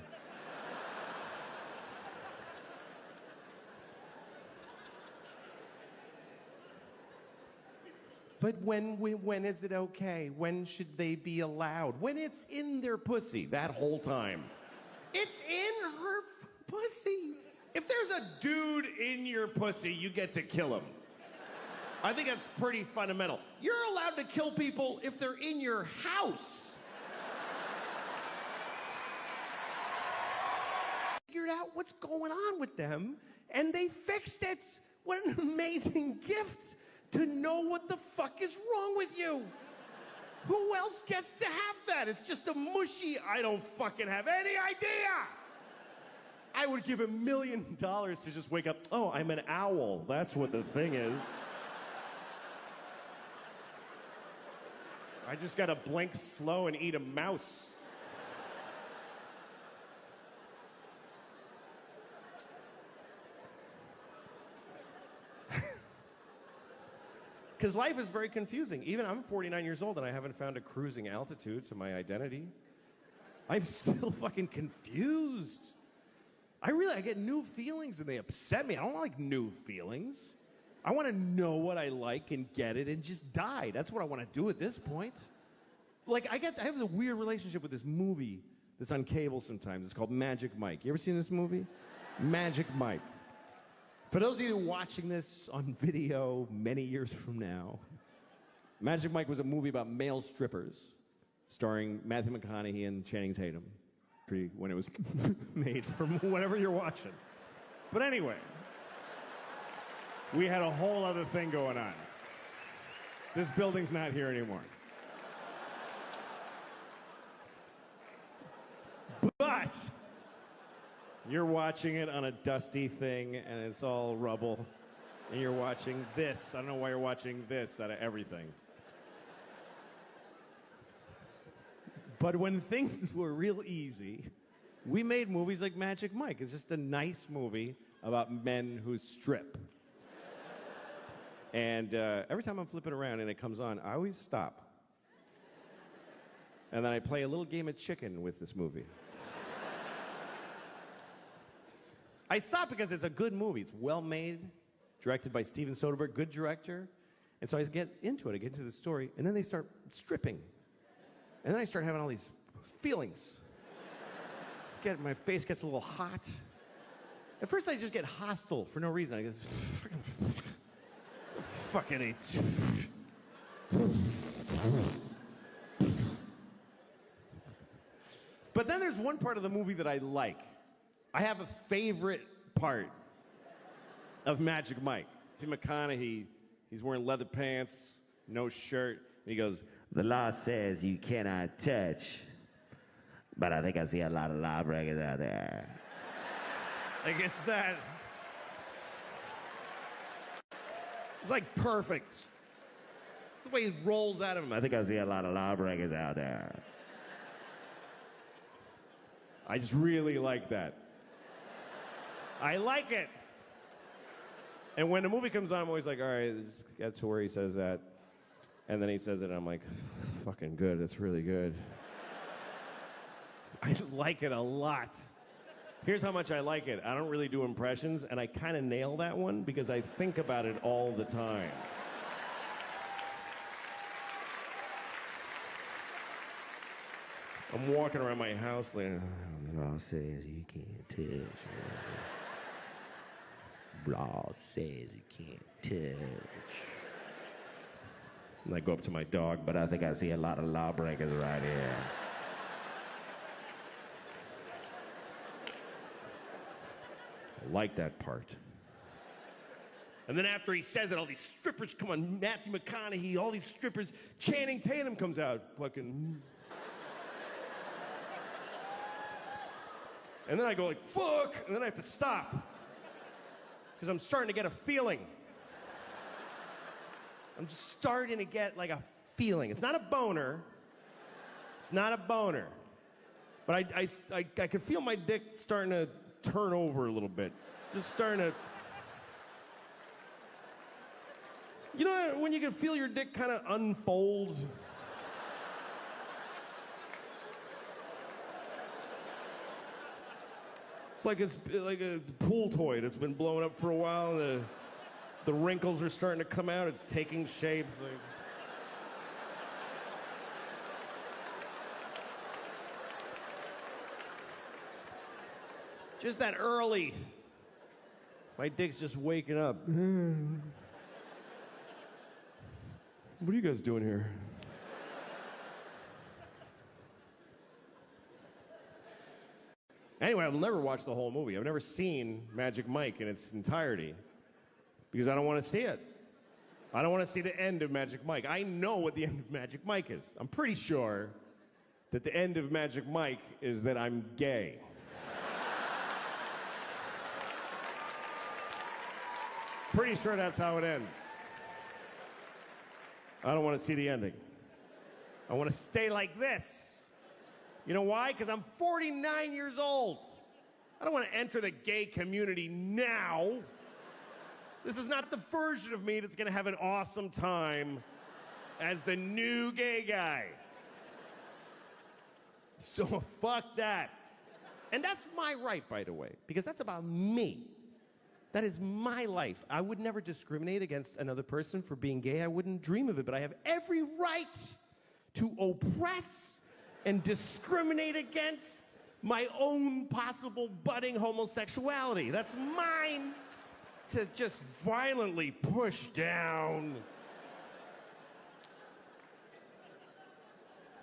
But when is it okay? When should they be allowed? When it's in their pussy, that whole time. It's in her pussy. If there's a dude in your pussy, you get to kill him. I think that's pretty fundamental. You're allowed to kill people if they're in your house. Figured out what's going on with them, and they fixed it. What an amazing gift to know what the fuck is wrong with you. Who else gets to have that? It's just a mushy, I don't fucking have any idea. I would give $1 million to just wake up, oh, I'm an owl. That's what the thing is. I just gotta blink slow and eat a mouse. Because life is very confusing. Even I'm 49 years old and I haven't found a cruising altitude to my identity. I'm still fucking confused. I get new feelings and they upset me. I don't like new feelings. I want to know what I like and get it and just die. That's what I want to do at this point. Like, I have a weird relationship with this movie that's on cable sometimes. It's called Magic Mike. You ever seen this movie? Magic Mike. For those of you watching this on video many years from now, Magic Mike was a movie about male strippers starring Matthew McConaughey and Channing Tatum when it was made, from whatever you're watching. But anyway, we had a whole other thing going on. This building's not here anymore. But you're watching it on a dusty thing, and it's all rubble. And you're watching this. I don't know why you're watching this out of everything. But when things were real easy, we made movies like Magic Mike. It's just a nice movie about men who strip. And every time I'm flipping around and it comes on, I always stop. And then I play a little game of chicken with this movie. I stop because it's a good movie. It's well made. directed by Steven Soderbergh, good director. And so I get into it, I get into the story, and then they start stripping. And then I start having all these feelings. My face gets a little hot. At first I just get hostile for no reason. I go, fucking hate. But then there's one part of the movie that I like. I have a favorite part of Magic Mike. Matthew McConaughey, he's wearing leather pants, no shirt, and he goes, "The law says you cannot touch, but I think I see a lot of lawbreakers out there." I guess that. It's like perfect. It's the way he rolls out of him. I think I see a lot of lawbreakers out there. I just really like that. I like it. And when the movie comes on, I'm always like, all right, this gets to where he says that. And then he says it, and I'm like, fucking good. That's really good. I like it a lot. Here's how much I like it. I don't really do impressions, and I kind of nail that one because I think about it all the time. I'm walking around my house like, law says you can't touch. Law says you can't touch. And I go up to my dog, But I think I see a lot of lawbreakers right here. I like that part. And then after he says it, all these strippers come on, Matthew McConaughey, all these strippers, Channing Tatum comes out, fucking. And then I go like, fuck, and then I have to stop. Because I'm starting to get a feeling. I'm just starting to get like a feeling. It's not a boner. It's not a boner. But I can feel my dick starting to turn over a little bit. Just starting to. You know when you can feel your dick kind of unfold? It's like a pool toy that's been blowing up for a while. The wrinkles are starting to come out. It's taking shape. Like... Just that early. My dick's just waking up. What are you guys doing here? Anyway, I will never watch the whole movie. I've never seen Magic Mike in its entirety because I don't want to see it. I don't want to see the end of Magic Mike. I know what the end of Magic Mike is. I'm pretty sure that the end of Magic Mike is that I'm gay. Pretty sure that's how it ends. I don't want to see the ending. I want to stay like this. You know why? Because I'm 49 years old. I don't want to enter the gay community now. This is not the version of me that's going to have an awesome time as the new gay guy. So fuck that. And that's my right, by the way, because that's about me. That is my life. I would never discriminate against another person for being gay. I wouldn't dream of it, but I have every right to oppress and discriminate against my own possible budding homosexuality. That's mine to just violently push down.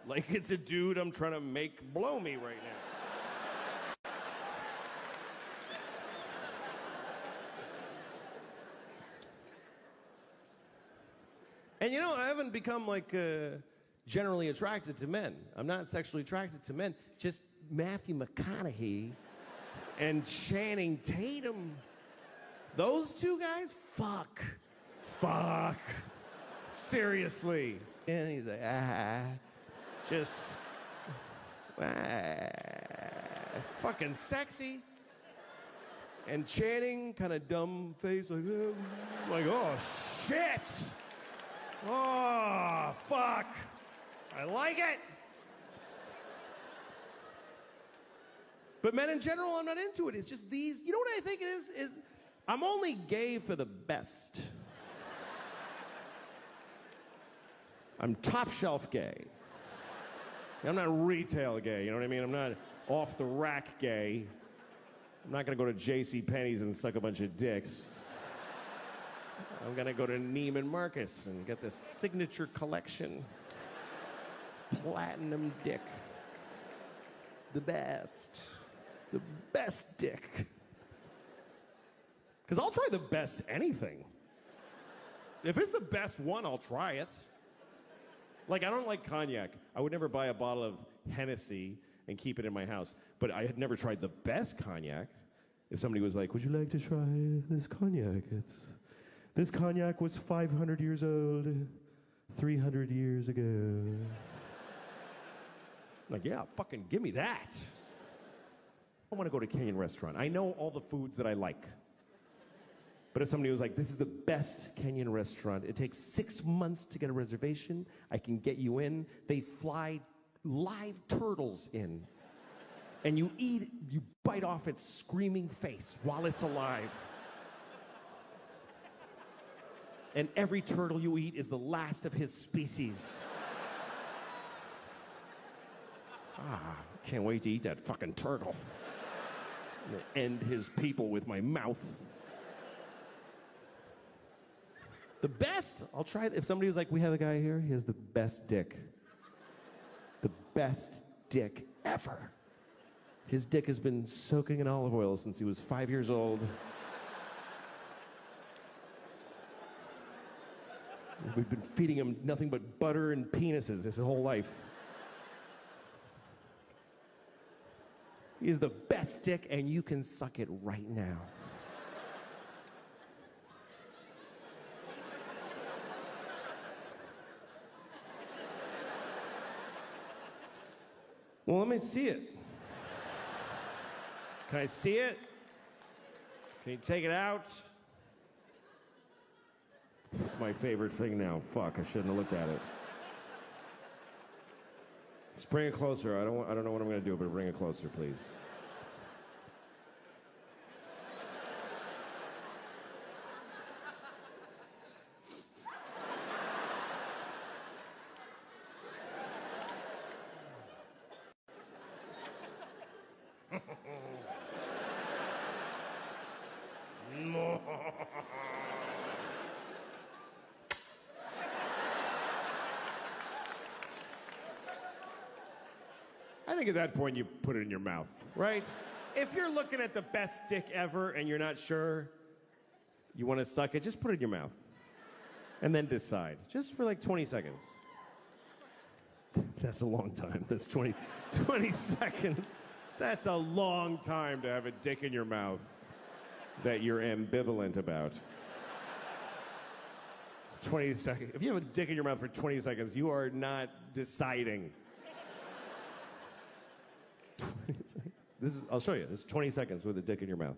Like it's a dude I'm trying to make blow me right now. And you know, I haven't become like generally attracted to men. I'm not sexually attracted to men. Just Matthew McConaughey and Channing Tatum. Those two guys? Fuck. Seriously. And he's like, just, fucking sexy. And Channing, kind of dumb face, like oh shit. Oh, fuck. I like it. But men in general, I'm not into it. It's just these, you know what I think it is I'm only gay for the best. I'm top shelf gay. I'm not retail gay, you know what I mean? I'm not off the rack gay. I'm not gonna go to J.C. Penney's and suck a bunch of dicks. I'm gonna go to Neiman Marcus and get the signature collection. Platinum dick. The best. The best dick. Because I'll try the best anything. If it's the best one, I'll try it. Like, I don't like cognac. I would never buy a bottle of Hennessy and keep it in my house. But I had never tried the best cognac. If somebody was like, would you like to try this cognac? This cognac was 500 years old, 300 years ago. Like, yeah, fucking give me that. I want to go to a Kenyan restaurant. I know all the foods that I like. But if somebody was like, this is the best Kenyan restaurant, it takes 6 months to get a reservation, I can get you in. They fly live turtles in. And you bite off its screaming face while it's alive. And every turtle you eat is the last of his species. Can't wait to eat that fucking turtle. I'm gonna end his people with my mouth. The best, I'll try it. If somebody was like, we have a guy here, he has the best dick. The best dick ever. His dick has been soaking in olive oil since he was 5 years old. We've been feeding him nothing but butter and penises his whole life. He is the best dick, and you can suck it right now. Well, let me see it. Can I see it? Can you take it out? It's my favorite thing now. Fuck, I shouldn't have looked at it. Let's bring it closer. I don't know what I'm going to do, but bring it closer, please. I think at that point you put it in your mouth, right? If you're looking at the best dick ever and you're not sure you want to suck it, just put it in your mouth. And then decide. Just for like 20 seconds. That's a long time. That's 20 seconds. That's a long time to have a dick in your mouth that you're ambivalent about. It's 20 seconds. If you have a dick in your mouth for 20 seconds, you are not deciding. I'll show you. This is 20 seconds with a dick in your mouth.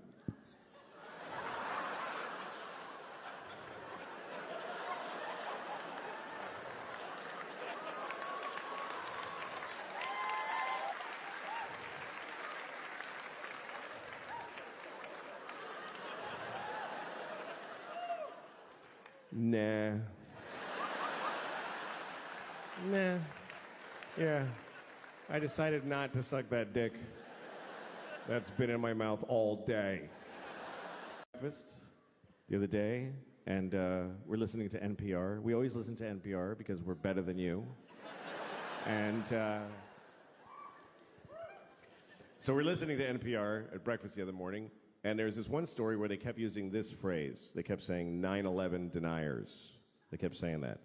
Nah. Yeah. I decided not to suck that dick. That's been in my mouth all day. Breakfast the other day, and we're listening to NPR. We always listen to NPR because we're better than you. And so we're listening to NPR at breakfast the other morning, and there's this one story where they kept using this phrase. They kept saying 9/11 deniers. They kept saying that.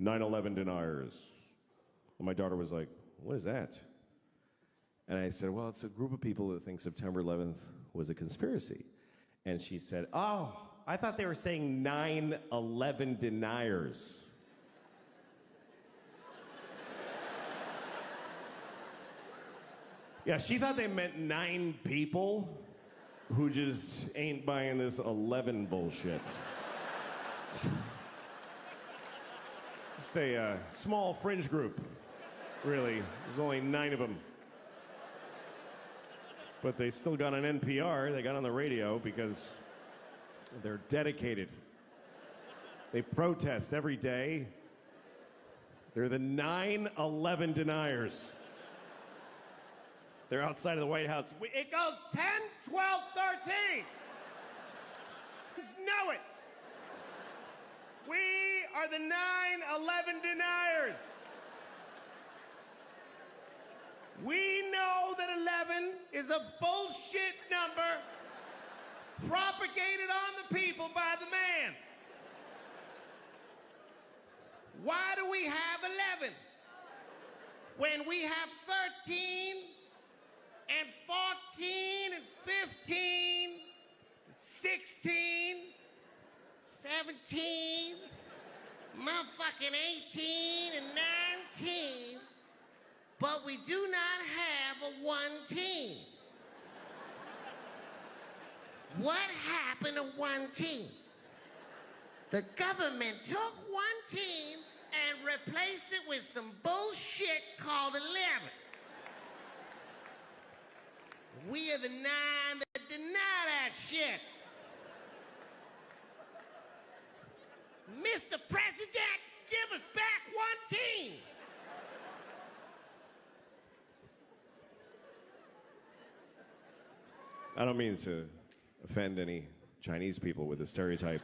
9/11 deniers. And my daughter was like, what is that? And I said, well, it's a group of people that think September 11th was a conspiracy. And she said, oh, I thought they were saying 9/11 deniers. Yeah, she thought they meant 9 people who just ain't buying this 11 bullshit. Just a small fringe group, really. There's only 9 of them. But they still got on NPR, they got on the radio because They're dedicated. They protest every day. They're the 9/11 deniers. They're outside of the White House. It goes 10, 12, 13. Just know it. We are the 9/11 deniers. We know that 11 is a bullshit number propagated on the people by the man. Why do we have 11 when we have 13 and 14 and 15 and 16, 17, motherfucking 18 and 19, but we do not have a one team? What happened to one team? The government took one team and replaced it with some bullshit called 11. We are the 9 that deny that shit. Mr. President, give us back one team. I don't mean to offend any Chinese people with the stereotype,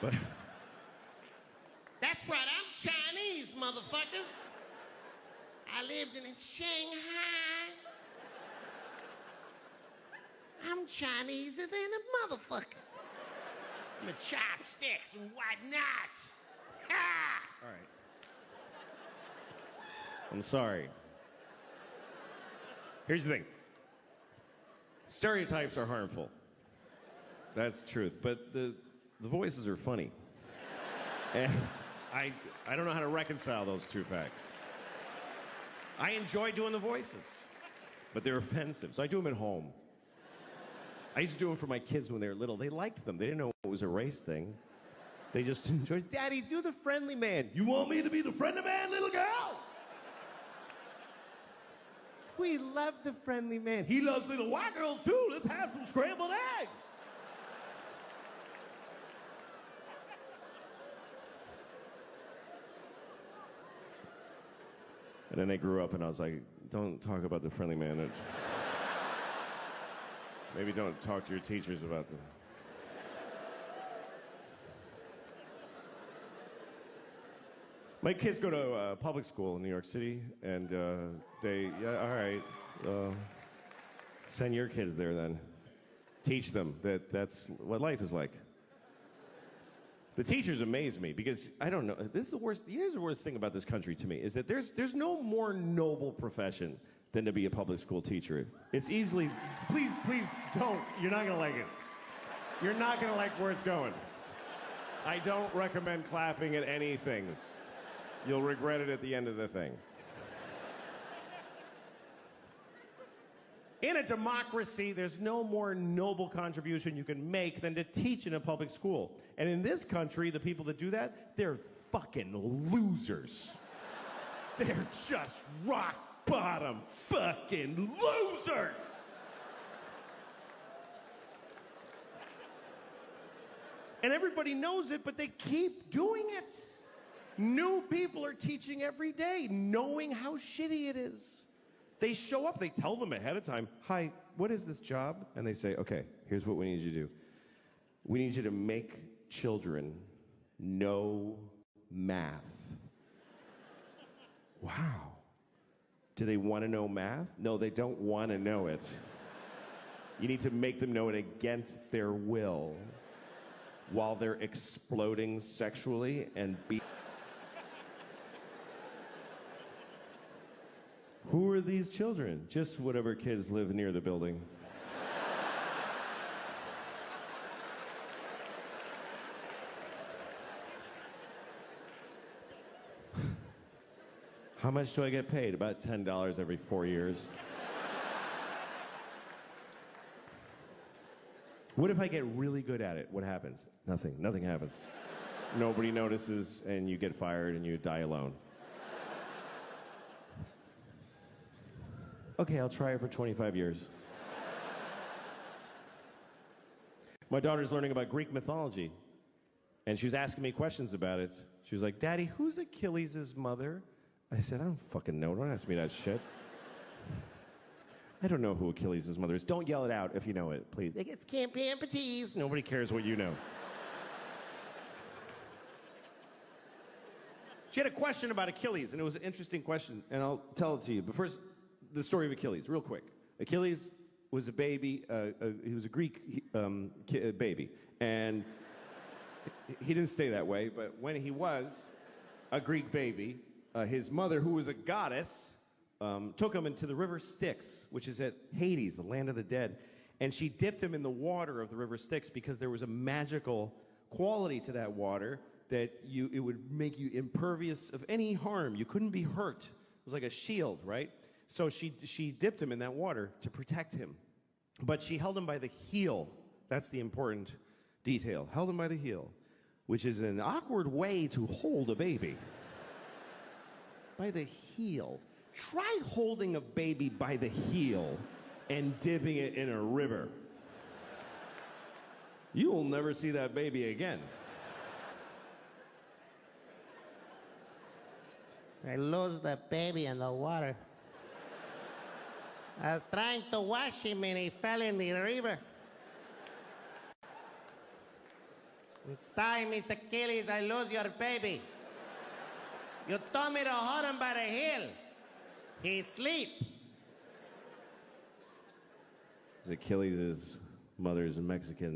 but... That's right, I'm Chinese, motherfuckers. I lived in Shanghai. I'm Chineser than a motherfucker. I'm a chopsticks and whatnot. Ha! All right. I'm sorry. Here's the thing. Stereotypes are harmful. That's the truth. But the voices are funny. And I don't know how to reconcile those two facts. I enjoy doing the voices, but they're offensive, so I do them at home. I used to do them for my kids when they were little. They liked them. They didn't know it was a race thing. They just enjoyed, Daddy, do the friendly man. You want me to be the friendly man, little girl? We love the friendly man. He loves little white girls, too. Let's have some scrambled eggs. And then they grew up, and I was like, don't talk about the friendly man. Maybe don't talk to your teachers about them. My kids go to public school in New York City, and send your kids there then. Teach them that that's what life is like. The teachers amaze me because I don't know. This is the worst. Here's the worst thing about this country to me is that there's no more noble profession than to be a public school teacher. It's easily. Please don't. You're not gonna like it. You're not gonna like where it's going. I don't recommend clapping at any things. You'll regret it at the end of the thing. In a democracy, there's no more noble contribution you can make than to teach in a public school. And in this country, the people that do that, they're fucking losers. They're just rock bottom fucking losers. And everybody knows it, but they keep doing it. New people are teaching every day, knowing how shitty it is. They show up, they tell them ahead of time, hi, what is this job? And they say, okay, here's what we need you to do. We need you to make children know math. Wow. Do they want to know math? No, they don't want to know it. You need to make them know it against their will while they're exploding sexually and Who are these children? Just whatever kids live near the building. How much do I get paid? About $10 every 4 years. What if I get really good at it? What happens? Nothing. Nothing happens. Nobody notices, and you get fired, and you die alone. Okay, I'll try it for 25 years. My daughter's learning about Greek mythology, and she was asking me questions about it. She was like, Daddy, who's Achilles' mother? I said, I don't fucking know. Don't ask me that shit. I don't know who Achilles' mother is. Don't yell it out if you know it, please. It can't be amputees. Nobody cares what you know. She had a question about Achilles, and it was an interesting question, and I'll tell it to you. But first, the story of Achilles, real quick. Achilles was a baby. He was a Greek baby, and he didn't stay that way. But when he was a Greek baby, his mother, who was a goddess, took him into the river Styx, which is at Hades, the land of the dead, and she dipped him in the water of the river Styx because there was a magical quality to that water that it would make you impervious of any harm. You couldn't be hurt. It was like a shield, right? So she dipped him in that water to protect him. But she held him by the heel. That's the important detail. Held him by the heel, which is an awkward way to hold a baby. By the heel. Try holding a baby by the heel and dipping it in a river. You will never see that baby again. I lost the baby in the water. I was trying to wash him and he fell in the river. I'm sorry, Miss Achilles, I lost your baby. You told me to hold him by the heel. He sleep. Achilles' mother's Mexican.